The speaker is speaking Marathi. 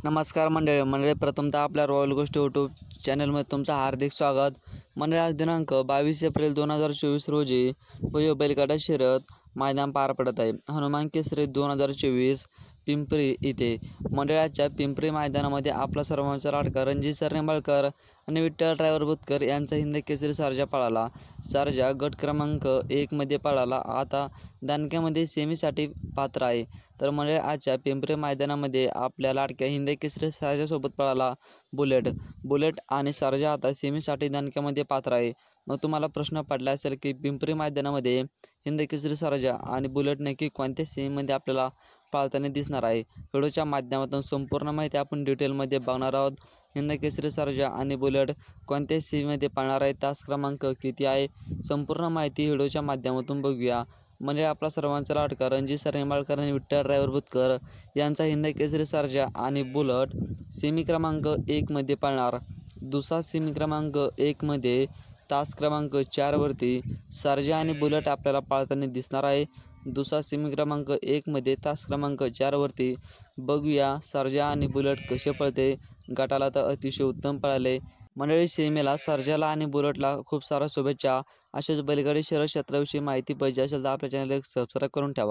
नमस्कार मंडळी प्रथमतः आपल्या रॉयल गोष्ट यूट्यूब चॅनलमध्ये तुमचं हार्दिक स्वागत। मंडळी आज दिनांक 22 एप्रिल 2024 रोजी भव्य बैलगाडा शर्यत मैदान पार पडत आहे। हनुमान केसरी 2024 पिंपरी इथे। मंडळाच्या पिंपरी मैदानामध्ये आपला सर्वांचा लाडका रणजित सर निंबाळकर आणि विठ्ठल ड्रायव्हर बुतकर यांचा हिंद केसरी सर्जा पळाला। सर्जा गट क्रमांक 1 मध्ये पळाला, आता दानक्यामध्ये सेमीसाठी पात्र आहे। तर मंडळी आजच्या पिंपरी मैदानामध्ये आपल्या लाडक्या हिंद केसरी सर्जासोबत पळाला बुलेट आणि सर्जा आता सेमीसाठी दानक्यामध्ये पात्र आहे। मग तुम्हाला प्रश्न पडला असेल की पिंपरी मैदानामध्ये हिंद केसरी सर्जा आणि बुलेट नक्की कोणत्या सेमीमध्ये आपल्याला पाळताना दिसणार आहे। व्हिडिओच्या माध्यमातून संपूर्ण माहिती आपण डिटेलमध्ये बघणार आहोत। हिंद केसरी सर्जा आणि बुलेट कोणत्या सेमीमध्ये पाळणार आहे, तास क्रमांक किती आहे, संपूर्ण माहिती व्हिडिओच्या माध्यमातून बघूया। म्हणजे आपला सर्वांचा लाडका रणजित सर निंबाळकर आणि विठ्ठल ड्रायव्हर बुतकर यांचा हिंद केसरी सर्जा आणि बुलेट सेमी क्रमांक 1 मध्ये पळणार। दुसरा सेमी क्रमांक 1 मध्ये तास क्रमांक 4 वरती सर्जा आणि बुलेट आपल्याला पाळताना दिसणार आहे। दुसरा सेमी क्रमांक 1 मध्ये तास क्रमांक 4 वरती बघूया सर्जा आणि बुलेट कसे पळते। गटाला तर अतिशय उत्तम पळाले। मंडळी सेमीला सर्जाला आणि बुलेटला खूप साऱ्या शुभेच्छा। अशाच बैलगाडी शर्यत क्षेत्राविषयी माहिती पाहिजे असेल तर आपल्या चॅनलला सबस्क्राईब करून ठेवा।